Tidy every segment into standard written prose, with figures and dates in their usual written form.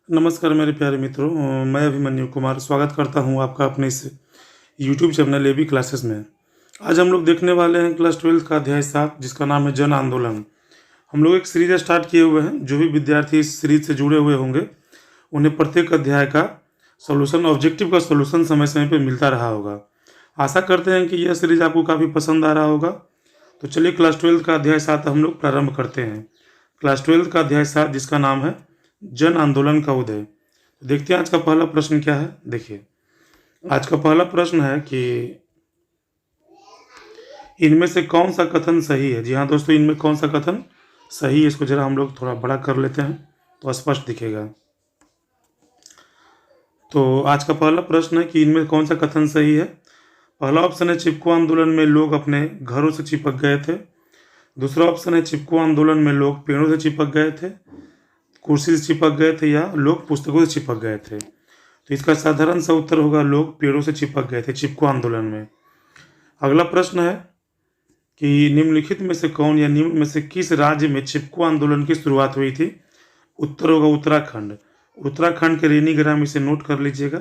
नमस्कार मेरे प्यारे मित्रों, मैं अभिमन्यु कुमार स्वागत करता हूं आपका अपने इस यूट्यूब चैनल एबी क्लासेस में। आज हम लोग देखने वाले हैं क्लास 12 का अध्याय 7, जिसका नाम है जन आंदोलन। हम लोग एक सीरीज स्टार्ट किए हुए हैं। जो भी विद्यार्थी इस सीरीज से जुड़े हुए होंगे उन्हें प्रत्येक अध्याय का सोल्यूशन, ऑब्जेक्टिव का सोल्यूशन समय समय पर मिलता रहा होगा। आशा करते हैं कि यह सीरीज आपको काफ़ी पसंद आ रहा होगा। तो चलिए क्लास 12 का अध्याय 7 हम लोग प्रारंभ करते हैं। क्लास 12 का अध्याय 7 जिसका नाम है जन आंदोलन का उदय। देखते हैं आज का पहला प्रश्न क्या है। देखिए, आज का पहला प्रश्न है कि इनमें से कौन सा कथन सही है। जी हाँ दोस्तों, इनमें कौन सा कथन सही है, इसको जरा हम लोग थोड़ा बड़ा कर लेते हैं तो स्पष्ट दिखेगा। तो आज का पहला प्रश्न है कि इनमें कौन सा कथन सही है। पहला ऑप्शन है चिपको आंदोलन में लोग अपने घरों से चिपक गए थे। दूसरा ऑप्शन है चिपको आंदोलन में लोग पेड़ों से चिपक गए थे, कुर्सी से चिपक गए थे, या लोग पुस्तकों से चिपक गए थे। तो इसका साधारण सा उत्तर होगा लोग पेड़ों से चिपक गए थे चिपको आंदोलन में। अगला प्रश्न है कि निम्नलिखित में से कौन या निम्न में से किस राज्य में चिपको आंदोलन की शुरुआत हुई थी। उत्तर होगा उत्तराखंड। उत्तराखंड के रेनी ग्राम, इसे नोट कर लीजिएगा।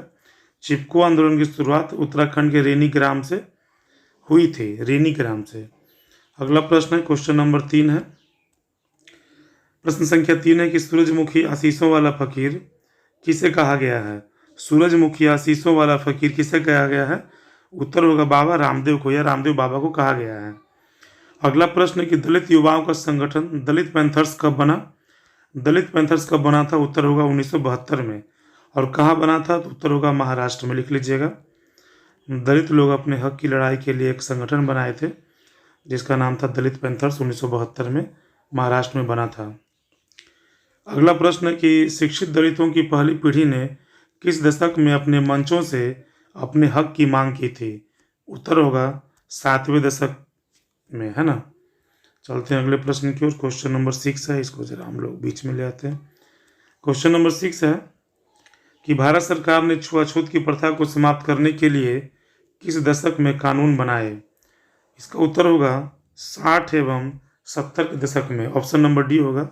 चिपको आंदोलन की शुरुआत उत्तराखंड के रेनी ग्राम से हुई थी, रेनी ग्राम से। अगला प्रश्न है, क्वेश्चन नंबर 3 है। प्रश्न संख्या 3 है कि सूरजमुखी आशीषों वाला फकीर किसे कहा गया है। सूरजमुखी आशीषों वाला फकीर किसे कहा गया है। उत्तर होगा बाबा रामदेव को, या रामदेव बाबा को कहा गया है। अगला प्रश्न है कि दलित युवाओं का संगठन दलित पैंथर्स कब बना। दलित पैंथर्स कब बना था। उत्तर होगा 1972 में। और कहाँ बना था, तो उत्तर होगा महाराष्ट्र में। लिख लीजिएगा। दलित लोग अपने हक की लड़ाई के लिए एक संगठन बनाए थे जिसका नाम था दलित पैंथर्स। 1972 में महाराष्ट्र में बना था। अगला प्रश्न है कि शिक्षित दलितों की पहली पीढ़ी ने किस दशक में अपने मंचों से अपने हक की मांग की थी। उत्तर होगा 7वें दशक में, है ना। चलते हैं अगले प्रश्न की ओर। क्वेश्चन नंबर 6 है, इसको जरा हम लोग बीच में ले आते हैं। क्वेश्चन नंबर 6 है कि भारत सरकार ने छुआछूत की प्रथा को समाप्त करने के लिए किस दशक में कानून बनाए। इसका उत्तर होगा 60 एवं 70 के दशक में। ऑप्शन नंबर डी होगा।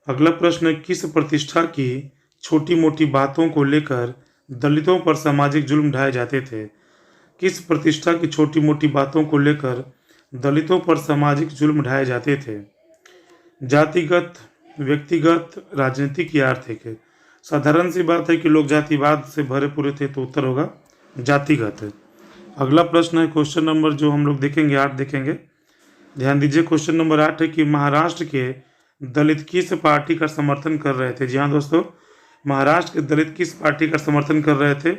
अगला प्रश्न है किस प्रतिष्ठा की छोटी मोटी बातों को लेकर दलितों पर सामाजिक जुल्म ढाए जाते थे। किस प्रतिष्ठा की छोटी मोटी बातों को लेकर दलितों पर सामाजिक जुल्म ढाए जाते थे। जातिगत, व्यक्तिगत, राजनीतिक या आर्थिक। साधारण सी बात है कि लोग जातिवाद से भरे पूरे थे, तो उत्तर होगा जातिगत। अगला प्रश्न है क्वेश्चन नंबर जो हम लोग देखेंगे 8 देखेंगे। ध्यान दीजिए, क्वेश्चन नंबर 8 है कि महाराष्ट्र के दलित किस पार्टी का समर्थन कर रहे थे। जी हाँ दोस्तों, महाराष्ट्र के दलित किस पार्टी का समर्थन कर रहे थे।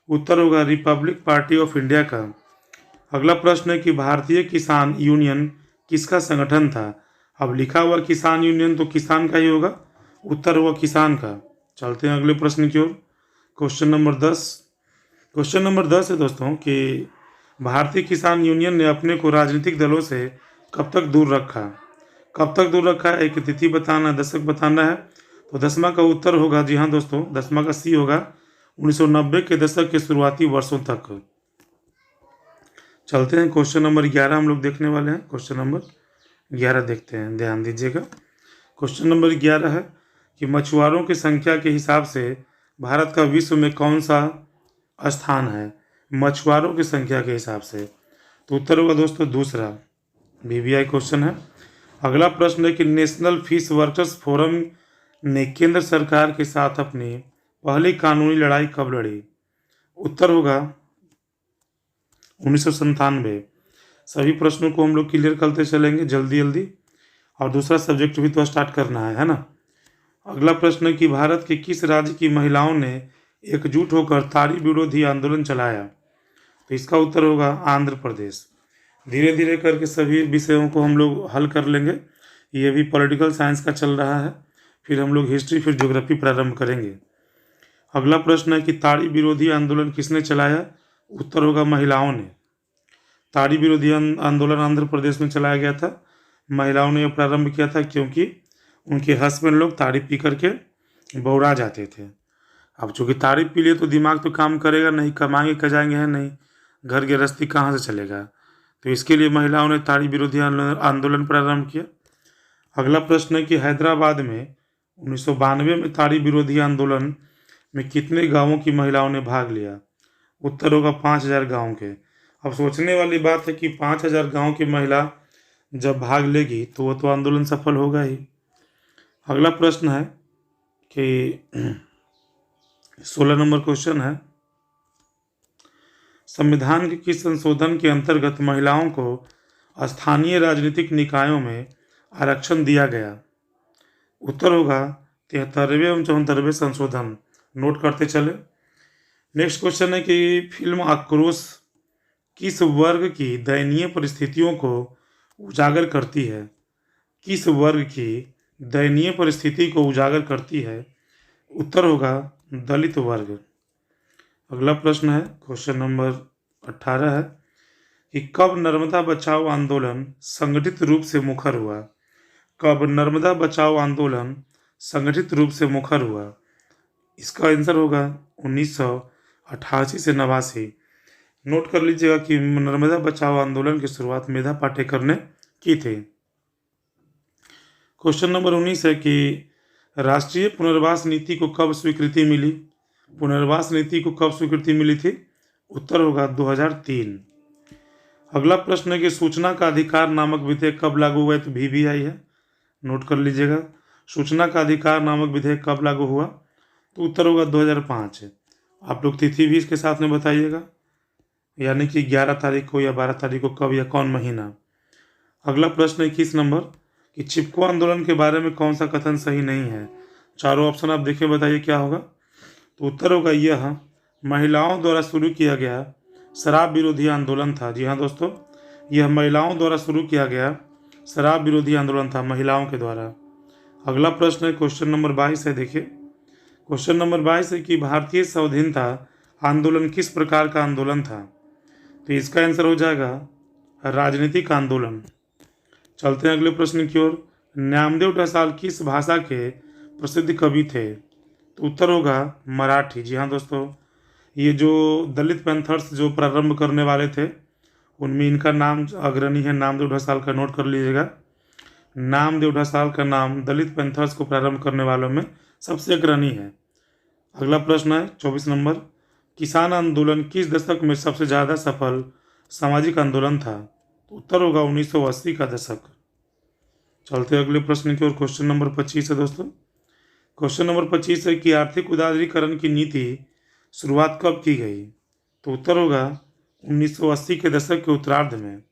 उत्तर होगा रिपब्लिक पार्टी ऑफ इंडिया का। अगला प्रश्न है कि भारतीय किसान यूनियन किसका संगठन था। अब लिखा हुआ किसान यूनियन तो किसान का ही होगा, उत्तर होगा किसान का। चलते हैं अगले प्रश्न की ओर। Question number 10। क्वेश्चन नंबर 10 है दोस्तों कि भारतीय किसान यूनियन ने अपने को राजनीतिक दलों से कब तक दूर रखा। कब तक दूर रखा है, एक तिथि बताना, दशक बताना है। तो 10वां का उत्तर होगा, जी हाँ दोस्तों, 10वां का सी होगा 1990 के दशक के शुरुआती वर्षों तक। चलते हैं क्वेश्चन नंबर 11 हम लोग देखने वाले हैं। क्वेश्चन नंबर 11 देखते हैं, ध्यान दीजिएगा। क्वेश्चन नंबर 11 है कि मछुआरों की संख्या के हिसाब से भारत का विश्व में कौन सा स्थान है। मछुआरों की संख्या के हिसाब से, तो उत्तर होगा दोस्तों दूसरा, VVI क्वेश्चन है। अगला प्रश्न है कि नेशनल फिश वर्कर्स फोरम ने केंद्र सरकार के साथ अपनी पहली कानूनी लड़ाई कब लड़ी। उत्तर होगा 1997। सभी प्रश्नों को हम लोग क्लियर करते चलेंगे जल्दी जल्दी, और दूसरा सब्जेक्ट भी तो स्टार्ट करना है ना। अगला प्रश्न है कि भारत के किस राज्य की महिलाओं ने एकजुट होकर ताड़ी विरोधी आंदोलन चलाया। तो इसका उत्तर होगा आंध्र प्रदेश। धीरे धीरे करके सभी विषयों को हम लोग हल कर लेंगे। ये भी पॉलिटिकल साइंस का चल रहा है, फिर हम लोग हिस्ट्री, फिर ज्योग्राफी प्रारंभ करेंगे। अगला प्रश्न है कि ताड़ी विरोधी आंदोलन किसने चलाया। उत्तर होगा महिलाओं ने। ताड़ी विरोधी आंदोलन आंध्र प्रदेश में चलाया गया था। महिलाओं ने यह प्रारंभ किया था क्योंकि उनके हस्बैंड लोग ताड़ी पी करके बौरा जाते थे। अब चूँकि ताड़ी पी लिए तो दिमाग तो काम करेगा नहीं, कमाएंगे कजाएंगे है नहीं, घर गृहस्थी कहाँ से चलेगा। तो इसके लिए महिलाओं ने ताड़ी विरोधी आंदोलन प्रारंभ किया। अगला प्रश्न है कि हैदराबाद में 1992 में ताड़ी विरोधी आंदोलन में कितने गांवों की महिलाओं ने भाग लिया? उत्तर होगा 5,000 गांव के। अब सोचने वाली बात है कि 5,000 गांव की महिला जब भाग लेगी तो वो तो आंदोलन सफल होगा ही। अगला प्रश्न है कि 16 नंबर क्वेश्चन है, संविधान के किस संशोधन के अंतर्गत महिलाओं को स्थानीय राजनीतिक निकायों में आरक्षण दिया गया? उत्तर होगा 73वें एवं 74वें संशोधन। नोट करते चले। नेक्स्ट क्वेश्चन है कि फिल्म आक्रोश किस वर्ग की दयनीय परिस्थितियों को उजागर करती है? किस वर्ग की दयनीय परिस्थिति को उजागर करती है? उत्तर होगा दलित वर्ग। अगला प्रश्न है क्वेश्चन नंबर 18 है कि कब नर्मदा बचाओ आंदोलन संगठित रूप से मुखर हुआ? कब नर्मदा बचाओ आंदोलन संगठित रूप से मुखर हुआ? इसका आंसर होगा 1988 से 89। नोट कर लीजिएगा कि नर्मदा बचाओ आंदोलन की शुरुआत मेधा पाटेकर ने की थी। क्वेश्चन नंबर 19 है कि राष्ट्रीय पुनर्वास नीति को कब स्वीकृति मिली? पुनर्वास नीति को कब स्वीकृति मिली थी? उत्तर होगा 2003। अगला प्रश्न है कि सूचना का अधिकार नामक विधेयक कब लागू हुआ? तो VVI है। नोट कर लीजिएगा, सूचना का अधिकार नामक विधेयक कब लागू हुआ? तो उत्तर होगा 2005। आप लोग तिथि भी इसके साथ में बताइएगा, यानी कि 11 तारीख को या 12 तारीख को, कब या कौन महीना। अगला प्रश्न 21 नंबर कि चिपको आंदोलन के बारे में कौन सा कथन सही नहीं है? चारों ऑप्शन आप देखिए, बताइए क्या होगा। तो उत्तर होगा यह महिलाओं द्वारा शुरू किया गया शराब विरोधी आंदोलन था। जी हाँ दोस्तों, यह महिलाओं द्वारा शुरू किया गया शराब विरोधी आंदोलन था, महिलाओं के द्वारा। अगला प्रश्न है क्वेश्चन नंबर 22 है। देखिए क्वेश्चन नंबर 22 है कि भारतीय स्वाधीनता आंदोलन किस प्रकार का आंदोलन था? तो इसका आंसर हो जाएगा राजनीतिक आंदोलन। चलते हैं अगले प्रश्न की ओर। नामदेव ढसाल किस भाषा के प्रसिद्ध कवि थे? तो उत्तर होगा मराठी। जी हाँ दोस्तों, ये जो दलित पैंथर्स जो प्रारंभ करने वाले थे उनमें इनका नाम अग्रणी है, नामदेव ढसाल का। नोट कर लीजिएगा, नामदेव ढसाल का नाम दलित पैंथर्स को प्रारंभ करने वालों में सबसे अग्रणी है। अगला प्रश्न है 24 नंबर, किसान आंदोलन किस दशक में सबसे ज़्यादा सफल सामाजिक आंदोलन था? उत्तर होगा 1980 का दशक। चलते अगले प्रश्न की ओर। क्वेश्चन नंबर 25 है दोस्तों। क्वेश्चन नंबर 25 है कि आर्थिक उदारीकरण की नीति शुरुआत कब की गई? तो उत्तर होगा 1980 के दशक के उत्तरार्ध में।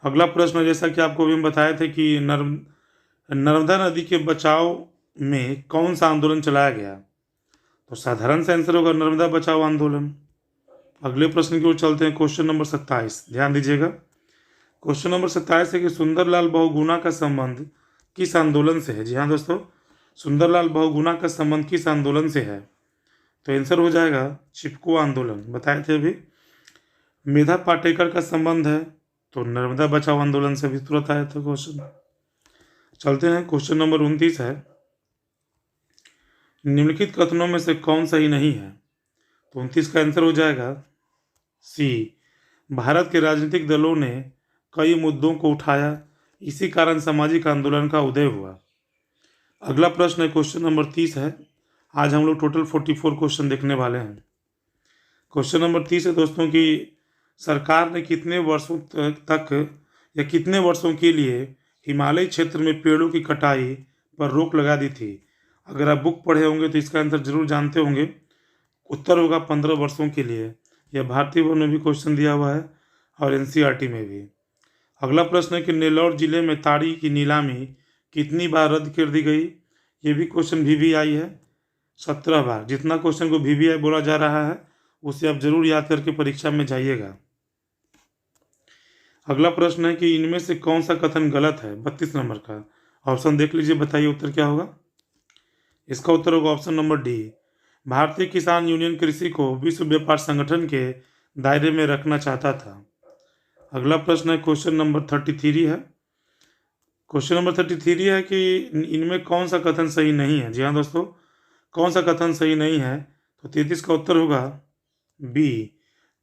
अगला प्रश्न, जैसा कि आपको भी हम बताए थे कि नर्मदा नदी के बचाव में कौन सा आंदोलन चलाया गया? तो साधारण सा आंसर होगा नर्मदा बचाओ आंदोलन। अगले प्रश्न की ओर चलते हैं। क्वेश्चन नंबर 27, ध्यान दीजिएगा। क्वेश्चन नंबर 27 है कि सुंदरलाल बहुगुणा का संबंध किस आंदोलन से है? जी हाँ दोस्तों, सुंदरलाल बहुगुणा का संबंध किस आंदोलन से है? तो आंसर हो जाएगा चिपको आंदोलन, बताए थे अभी। मेधा पाटेकर का संबंध है तो नर्मदा बचाओ आंदोलन से भी तुरंत आया था क्वेश्चन। चलते हैं क्वेश्चन नंबर 29 है, निम्नलिखित कथनों में से कौन सही नहीं है? तो 29 का आंसर हो जाएगा सी, भारत के राजनीतिक दलों ने कई मुद्दों को उठाया, इसी कारण सामाजिक आंदोलन का उदय हुआ। अगला प्रश्न है क्वेश्चन नंबर 30 है। आज हम लोग टोटल 44 क्वेश्चन देखने वाले हैं। क्वेश्चन नंबर 30 है दोस्तों कि सरकार ने कितने वर्षों तक या कितने वर्षों के लिए हिमालय क्षेत्र में पेड़ों की कटाई पर रोक लगा दी थी? अगर आप बुक पढ़े होंगे तो इसका आंसर जरूर जानते होंगे। उत्तर होगा 15 वर्षों के लिए। यह भारतीय वन में भी क्वेश्चन दिया हुआ है और NCERT में भी। अगला प्रश्न है कि नेल्लौर जिले में ताड़ी की नीलामी कितनी बार रद्द कर दी गई? ये भी क्वेश्चन VVI है, 17 बार। जितना क्वेश्चन को VVI बोला जा रहा है उसे आप जरूर याद करके परीक्षा में जाइएगा। अगला प्रश्न है कि इनमें से कौन सा कथन गलत है? 32 नंबर का ऑप्शन देख लीजिए, बताइए उत्तर क्या होगा। इसका उत्तर होगा ऑप्शन नंबर डी, भारतीय किसान यूनियन कृषि को विश्व व्यापार संगठन के दायरे में रखना चाहता था। अगला प्रश्न है क्वेश्चन नंबर 33 है। क्वेश्चन नंबर 33 है कि इनमें कौन सा कथन सही नहीं है? जी हाँ दोस्तों, कौन सा कथन सही नहीं है? तो 33 का उत्तर होगा बी,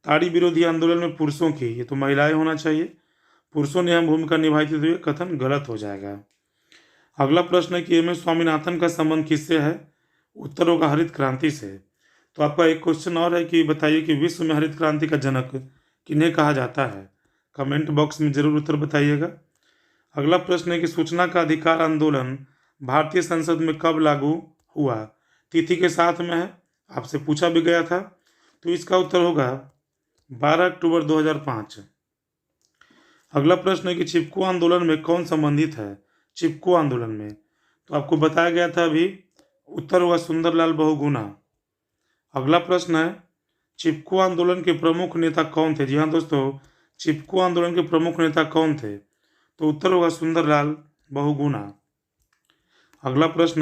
ताड़ी विरोधी आंदोलन में पुरुषों की, ये तो महिलाएं होना चाहिए, पुरुषों ने अहम भूमिका निभाई थी, तो ये कथन गलत हो जाएगा। अगला प्रश्न है कि एम एस स्वामीनाथन का संबंध किससे है? उत्तर होगा हरित क्रांति से। तो आपका एक क्वेश्चन और है कि बताइए कि विश्व में हरित क्रांति का जनक किन्हें कहा जाता है? कमेंट बॉक्स में जरूर उत्तर बताइएगा। अगला प्रश्न है कि सूचना का अधिकार आंदोलन भारतीय संसद में कब लागू हुआ? तिथि के साथ में है, आपसे पूछा भी गया था। तो इसका उत्तर होगा 12 अक्टूबर 2005। अगला प्रश्न है कि चिपको आंदोलन में कौन संबंधित है? चिपको आंदोलन में तो आपको बताया गया था अभी, उत्तर होगा सुंदरलाल बहुगुणा। अगला प्रश्न है चिपको आंदोलन के प्रमुख नेता कौन थे? जी हाँ दोस्तों, चिपको आंदोलन के प्रमुख नेता कौन थे? तो उत्तर होगा सुंदरलाल बहुगुणा। अगला प्रश्न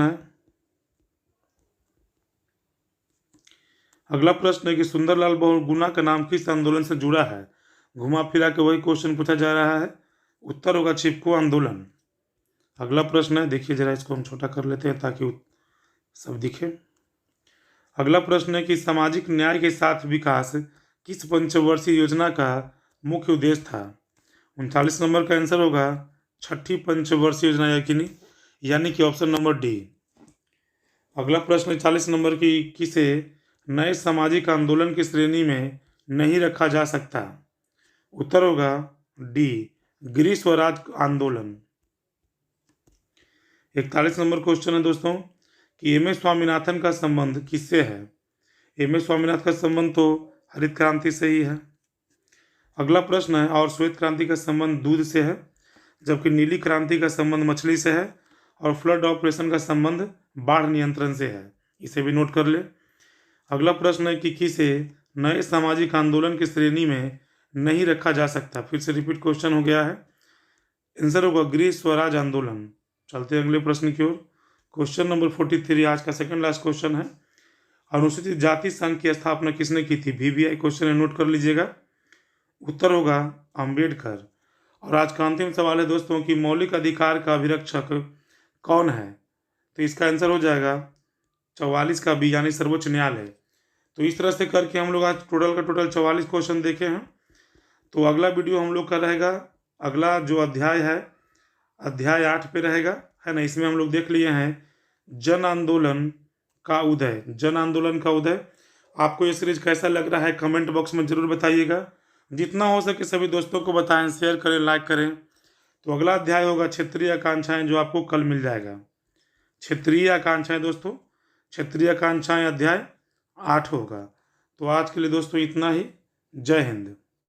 है कि सुंदरलाल बहुगुणा का नाम किस आंदोलन से जुड़ा है? घुमा फिरा के वही क्वेश्चन पूछा जा रहा है, उत्तर होगा चिपको आंदोलन। अगला प्रश्न है, देखिए जरा इसको हम छोटा कर लेते हैं ताकि सब दिखे। अगला प्रश्न है कि सामाजिक न्याय के साथ विकास किस पंचवर्षीय योजना का मुख्य उद्देश्य था? 39 नंबर का आंसर होगा छठी पंचवर्षीय योजना यानी कि ऑप्शन नंबर डी। अगला प्रश्न 40 नंबर की किसे नए सामाजिक आंदोलन की श्रेणी में नहीं रखा जा सकता? उत्तर होगा डी, गृह स्वराज आंदोलन। 41 नंबर क्वेश्चन है दोस्तों कि एम एस स्वामीनाथन का संबंध किससे है? एम एस स्वामीनाथन का संबंध तो हरित क्रांति से ही है। अगला प्रश्न है और श्वेत क्रांति का संबंध दूध से है, जबकि नीली क्रांति का संबंध मछली से है, और फ्लड ऑपरेशन का संबंध बाढ़ नियंत्रण से है। इसे भी नोट कर ले। अगला प्रश्न है कि किसे नए सामाजिक आंदोलन की श्रेणी में नहीं रखा जा सकता? फिर से रिपीट क्वेश्चन हो गया है, आंसर होगा गृह स्वराज आंदोलन। चलते हैं अगले प्रश्न की ओर। क्वेश्चन नंबर 43 आज का सेकंड लास्ट क्वेश्चन है। अनुसूचित जाति संघ की स्थापना किसने की थी? VVI क्वेश्चन है, नोट कर लीजिएगा। उत्तर होगा अंबेडकर। और आज का अंतिम सवाल है दोस्तों कि मौलिक अधिकार का अभिरक्षक कौन है? तो इसका आंसर हो जाएगा 44 का बी यानी सर्वोच्च न्यायालय। तो इस तरह से करके हम लोग आज टोटल 44 क्वेश्चन देखे हैं। तो अगला वीडियो हम लोग का रहेगा, अगला जो अध्याय है अध्याय 8 पे रहेगा, है ना। इसमें हम लोग देख लिए हैं जन आंदोलन का उदय। जन आंदोलन का उदय, आपको ये सीरीज कैसा लग रहा है कमेंट बॉक्स में जरूर बताइएगा। जितना हो सके सभी दोस्तों को बताएं, शेयर करें, लाइक करें। तो अगला अध्याय होगा क्षेत्रीय आकांक्षाएं, जो आपको कल मिल जाएगा। क्षेत्रीय आकांक्षाएं दोस्तों, क्षेत्रीय आकांक्षाएं अध्याय 8 होगा। तो आज के लिए दोस्तों इतना ही। जय हिंद।